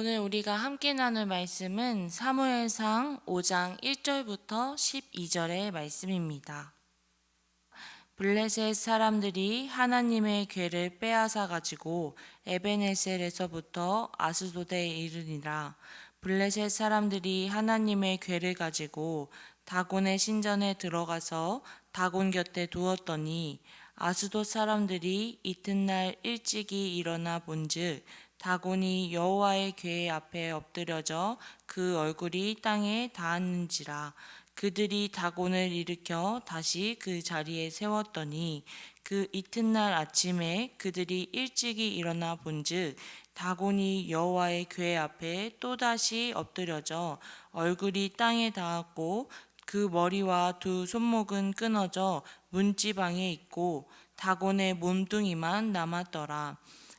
오늘 우리가 함께 나눌 말씀은 사무엘상 5장 1절부터 12절의 말씀입니다. 블레셋 사람들이 하나님의 궤를 빼앗아 가지고 에벤에셀에서부터 아스돗에 이르니라. 블레셋 사람들이 하나님의 궤를 가지고 다곤의 신전에 들어가서 다곤 곁에 두었더니 아스돗 사람들이 이튿날 일찍이 일어나 본즉 다곤이 여호와의 궤 앞에 엎드려져 그 얼굴이 땅에 닿았는지라. 그들이 다곤을 일으켜 다시 그 자리에 세웠더니 그 이튿날 아침에 그들이 일찍이 일어나 본즉 다곤이 여호와의 궤 앞에 또다시 엎드려져 얼굴이 땅에 닿았고 그 머리와 두 손목은 끊어져 문지방에 있고 다곤의 몸뚱이만 남았더라.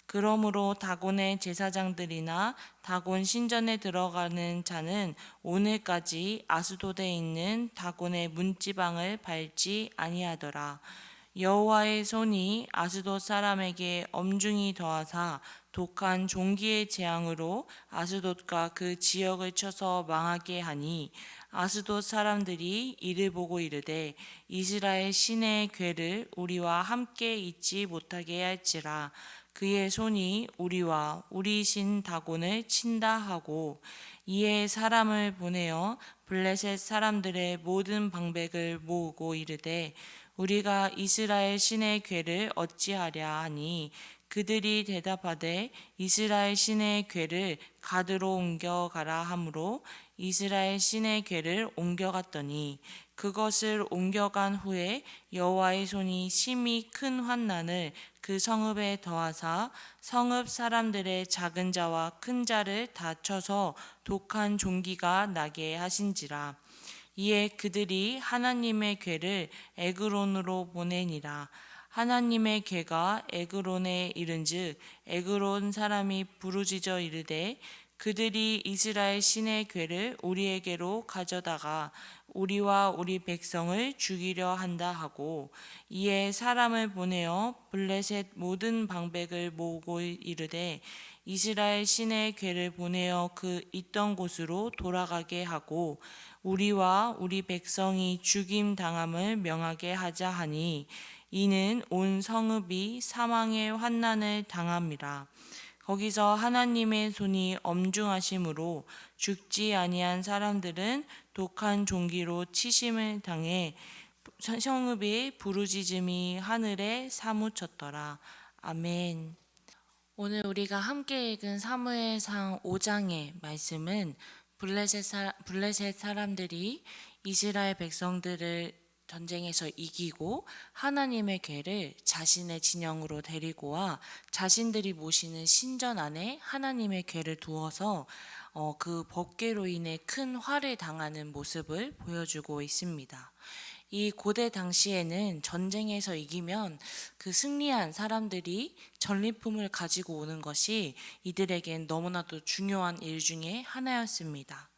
그러므로 다곤의 제사장들이나 다곤 신전에 들어가는 자는 오늘까지 아스돗에 있는 다곤의 문지방을 밟지 아니하더라. 여호와의 손이 아스돗 사람에게 엄중히 더하사 독한 종기의 재앙으로 아스돗과 그 지역을 쳐서 망하게 하니 아스돗 사람들이 이를 보고 이르되 이스라엘 신의 궤를 우리와 함께 있지 못하게 할지라. 그의 손이 우리와 우리 신 다곤을 친다 하고 이에 사람을 보내어 블레셋 사람들의 모든 방백을 모으고 이르되 우리가 이스라엘 신의 궤를 어찌하랴 하니 그들이 대답하되 이스라엘 신의 궤를 가드로 옮겨가라 하므로 이스라엘 신의 궤를 옮겨갔더니 그것을 옮겨간 후에 여호와의 손이 심히 큰 환난을 그 성읍에 더하사 성읍 사람들의 작은 자와 큰 자를 다 쳐서 독한 종기가 나게 하신지라. 이에 그들이 하나님의 궤를 에그론으로 보내니라. 하나님의 궤가 에그론에 이른즉 에그론 사람이 부르짖어 이르되 그들이 이스라엘 신의 궤를 우리에게로 가져다가 우리와 우리 백성을 죽이려 한다 하고 이에 사람을 보내어 블레셋 모든 방백을 모으고 이르되 이스라엘 신의 궤를 보내어 그 있던 곳으로 돌아가게 하고 우리와 우리 백성이 죽임 당함을 명하게 하자 하니 이는 온 성읍이 사망의 환난을 당함이라. 거기서 하나님의 손이 엄중하심으로 죽지 아니한 사람들은 독한 종기로 치심을 당해 성읍의 부르짖음이 하늘에 사무쳤더라. 아멘. 오늘 우리가 함께 읽은 사무엘상 5장의 말씀은 블레셋 사람들이 이스라엘 백성들을 전쟁에서 이기고 하나님의 궤를 자신의 진영으로 데리고 와 자신들이 모시는 신전 안에 하나님의 궤를 두어서 그 법궤로 인해 큰 화를 당하는 모습을 보여주고 있습니다. 이 고대 당시에는 전쟁에서 이기면 그 승리한 사람들이 전리품을 가지고 오는 것이 이들에겐 너무나도 중요한 일 중에 하나였습니다.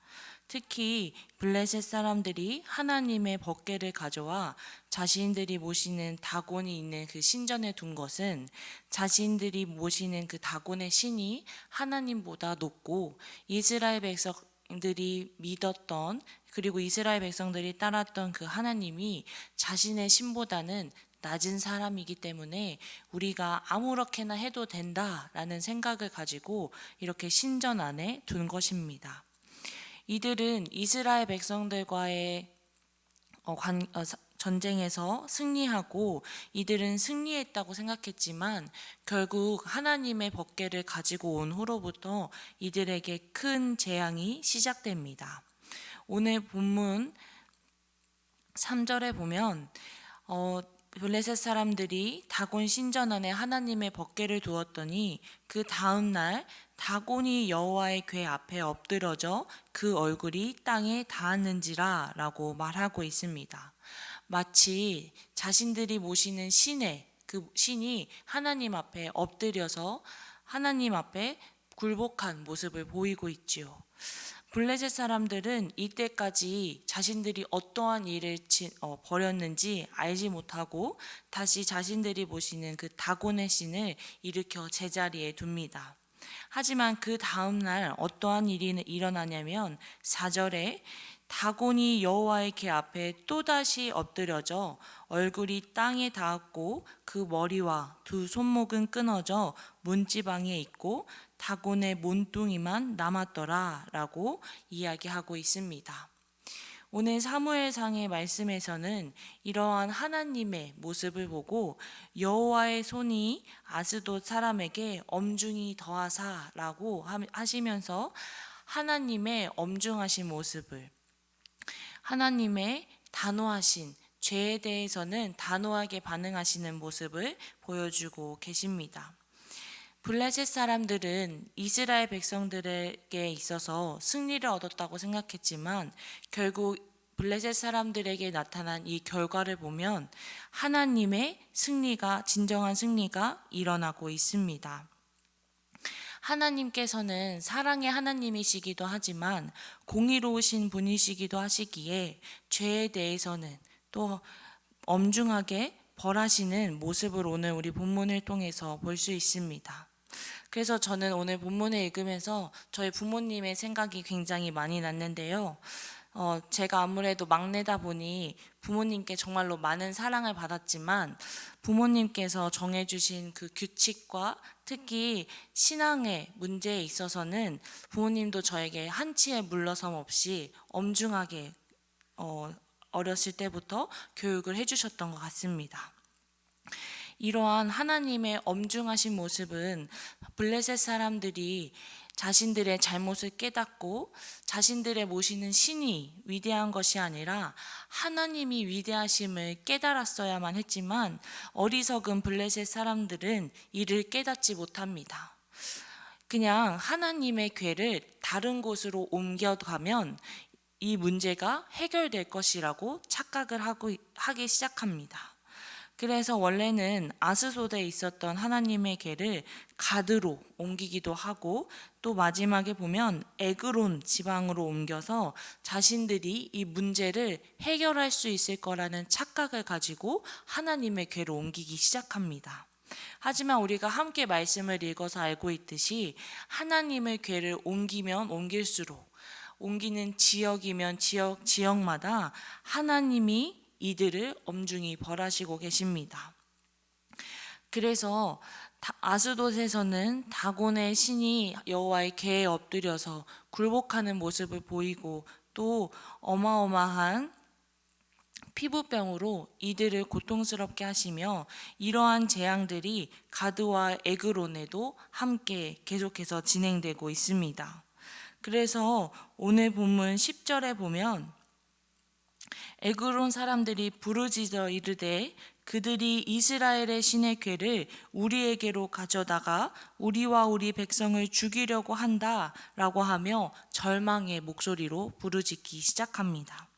특히 블레셋 사람들이 하나님의 법궤를 가져와 자신들이 모시는 다곤이 있는 그 신전에 둔 것은 자신들이 모시는 그 다곤의 신이 하나님보다 높고 이스라엘 백성들이 믿었던 그리고 이스라엘 백성들이 따랐던 그 하나님이 자신의 신보다는 낮은 사람이기 때문에 우리가 아무렇게나 해도 된다라는 생각을 가지고 이렇게 신전 안에 둔 것입니다. 이들은 이스라엘 백성들과의 전쟁에서 승리하고 이들은 승리했다고 생각했지만 결국 하나님의 법궤를 가지고 온 후로부터 이들에게 큰 재앙이 시작됩니다. 오늘 본문 3절에 보면 블레셋 사람들이 다곤 신전 안에 하나님의 법궤를 두었더니 그 다음 날 다곤이 여호와의 궤 앞에 엎드러져 그 얼굴이 땅에 닿았는지라 라고 말하고 있습니다. 마치 자신들이 모시는 그 신이 하나님 앞에 엎드려서 하나님 앞에 굴복한 모습을 보이고 있지요. 블레셋 사람들은 이때까지 자신들이 어떠한 일을 벌였는지 알지 못하고 다시 자신들이 모시는 그 다곤의 신을 일으켜 제자리에 둡니다. 하지만 그 다음날 어떠한 일이 일어나냐면 4절에 다곤이 여호와의 궤 앞에 또다시 엎드려져 얼굴이 땅에 닿았고 그 머리와 두 손목은 끊어져 문지방에 있고 다곤의 몸뚱이만 남았더라 라고 이야기하고 있습니다. 오늘 사무엘상의 말씀에서는 이러한 하나님의 모습을 보고 여호와의 손이 아스돗 사람에게 엄중히 더하사라고 하시면서 하나님의 엄중하신 모습을, 하나님의 단호하신 죄에 대해서는 단호하게 반응하시는 모습을 보여주고 계십니다. 블레셋 사람들은 이스라엘 백성들에게 있어서 승리를 얻었다고 생각했지만 결국 블레셋 사람들에게 나타난 이 결과를 보면 하나님의 승리가, 진정한 승리가 일어나고 있습니다. 하나님께서는 사랑의 하나님이시기도 하지만 공의로우신 분이시기도 하시기에 죄에 대해서는 또 엄중하게 벌하시는 모습을 오늘 우리 본문을 통해서 볼 수 있습니다. 그래서 저는 오늘 본문을 읽으면서 저희 부모님의 생각이 굉장히 많이 났는데요. 제가 아무래도 막내다 보니 부모님께 정말로 많은 사랑을 받았지만 부모님께서 정해주신 그 규칙과 특히 신앙의 문제에 있어서는 부모님도 저에게 한치의 물러섬 없이 엄중하게 어렸을 때부터 교육을 해주셨던 것 같습니다. 이러한 하나님의 엄중하신 모습은 블레셋 사람들이 자신들의 잘못을 깨닫고 자신들의 모시는 신이 위대한 것이 아니라 하나님이 위대하심을 깨달았어야만 했지만 어리석은 블레셋 사람들은 이를 깨닫지 못합니다. 그냥 하나님의 궤를 다른 곳으로 옮겨가면 이 문제가 해결될 것이라고 착각을 하기 시작합니다. 그래서 원래는 아스돗에 있었던 하나님의 궤를 가드로 옮기기도 하고 또 마지막에 보면 에그론 지방으로 옮겨서 자신들이 이 문제를 해결할 수 있을 거라는 착각을 가지고 하나님의 궤로 옮기기 시작합니다. 하지만 우리가 함께 말씀을 읽어서 알고 있듯이 하나님의 궤를 옮기면 옮길수록 옮기는 지역이면 지역마다 하나님이 이들을 엄중히 벌하시고 계십니다. 그래서 아스돗에서는 다곤의 신이 여호와의 궤에 엎드려서 굴복하는 모습을 보이고 또 어마어마한 피부병으로 이들을 고통스럽게 하시며 이러한 재앙들이 가드와 에그론에도 함께 계속해서 진행되고 있습니다. 그래서 오늘 본문 10절에 보면 에그론 사람들이 부르짖어 이르되 그들이 이스라엘의 신의 궤를 우리에게로 가져다가 우리와 우리 백성을 죽이려고 한다라고 하며 절망의 목소리로 부르짖기 시작합니다.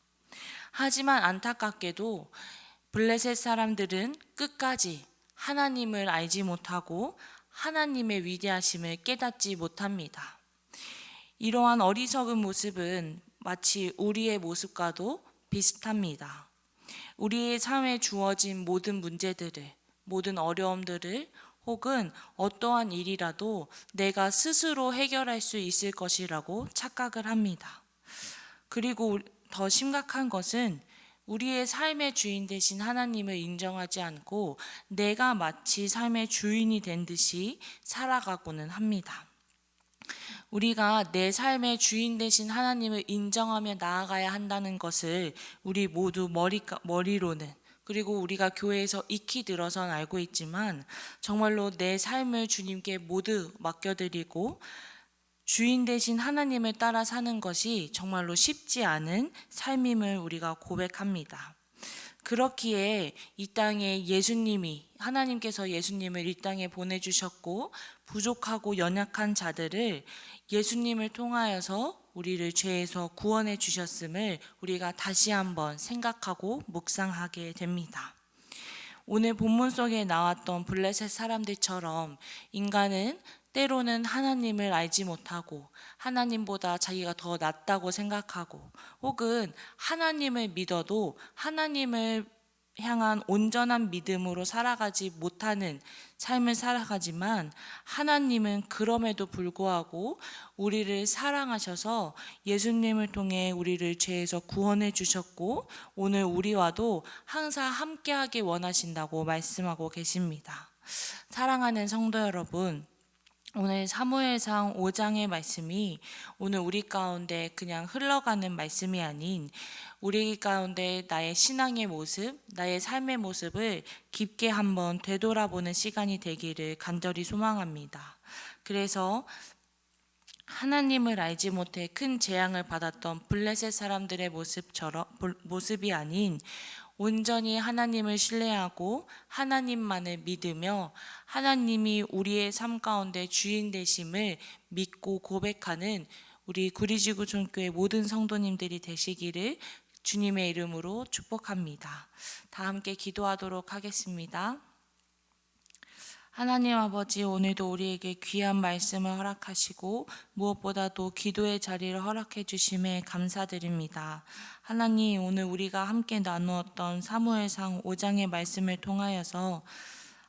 하지만 안타깝게도 블레셋 사람들은 끝까지 하나님을 알지 못하고 하나님의 위대하심을 깨닫지 못합니다. 이러한 어리석은 모습은 마치 우리의 모습과도 비슷합니다. 우리의 삶에 주어진 모든 문제들을, 모든 어려움들을 혹은 어떠한 일이라도 내가 스스로 해결할 수 있을 것이라고 착각을 합니다. 그리고 더 심각한 것은 우리의 삶의 주인 되신 하나님을 인정하지 않고 내가 마치 삶의 주인이 된 듯이 살아가고는 합니다. 우리가 내 삶의 주인 되신 하나님을 인정하며 나아가야 한다는 것을 우리 모두 머리로는 그리고 우리가 교회에서 익히 들어선 알고 있지만 정말로 내 삶을 주님께 모두 맡겨드리고 주인 되신 하나님을 따라 사는 것이 정말로 쉽지 않은 삶임을 우리가 고백합니다. 그렇기에 이 땅에 하나님께서 예수님을 이 땅에 보내주셨고 부족하고 연약한 자들을 예수님을 통하여서 우리를 죄에서 구원해 주셨음을 우리가 다시 한번 생각하고 묵상하게 됩니다. 오늘 본문 속에 나왔던 블레셋 사람들처럼 인간은 때로는 하나님을 알지 못하고 하나님보다 자기가 더 낫다고 생각하고 혹은 하나님을 믿어도 하나님을 향한 온전한 믿음으로 살아가지 못하는 삶을 살아가지만 하나님은 그럼에도 불구하고 우리를 사랑하셔서 예수님을 통해 우리를 죄에서 구원해 주셨고 오늘 우리와도 항상 함께하기 원하신다고 말씀하고 계십니다. 사랑하는 성도 여러분, 오늘 사무엘상 5장의 말씀이 오늘 우리 가운데 그냥 흘러가는 말씀이 아닌 우리 가운데 나의 신앙의 모습, 나의 삶의 모습을 깊게 한번 되돌아보는 시간이 되기를 간절히 소망합니다. 그래서 하나님을 알지 못해 큰 재앙을 받았던 블레셋 사람들의 모습이 아닌 온전히 하나님을 신뢰하고 하나님만을 믿으며 하나님이 우리의 삶 가운데 주인 되심을 믿고 고백하는 우리 구리지구 종교의 모든 성도님들이 되시기를 주님의 이름으로 축복합니다. 다 함께 기도하도록 하겠습니다. 하나님 아버지, 오늘도 우리에게 귀한 말씀을 허락하시고 무엇보다도 기도의 자리를 허락해 주심에 감사드립니다. 하나님, 오늘 우리가 함께 나누었던 사무엘상 5장의 말씀을 통하여서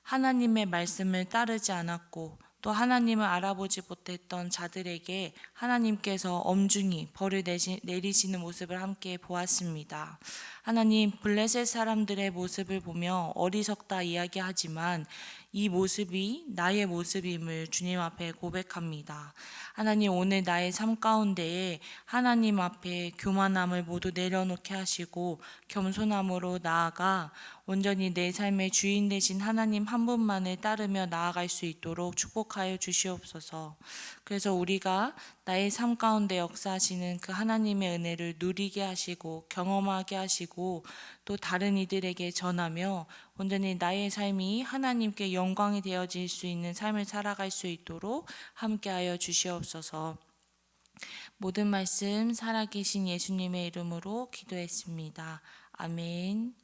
하나님의 말씀을 따르지 않았고 또 하나님을 알아보지 못했던 자들에게 하나님께서 엄중히 벌을 내리시는 모습을 함께 보았습니다. 하나님, 블레셋 사람들의 모습을 보며 어리석다 이야기하지만 이 모습이 나의 모습임을 주님 앞에 고백합니다. 하나님, 오늘 나의 삶 가운데에 하나님 앞에 교만함을 모두 내려놓게 하시고 겸손함으로 나아가 온전히 내 삶의 주인 되신 하나님 한 분만을 따르며 나아갈 수 있도록 축복하여 주시옵소서. 그래서 우리가 나의 삶 가운데 역사하시는 그 하나님의 은혜를 누리게 하시고 경험하게 하시고 또 다른 이들에게 전하며 온전히 나의 삶이 하나님께 영광이 되어질 수 있는 삶을 살아갈 수 있도록 함께하여 주시옵소서. 모든 말씀 살아계신 예수님의 이름으로 기도했습니다. 아멘.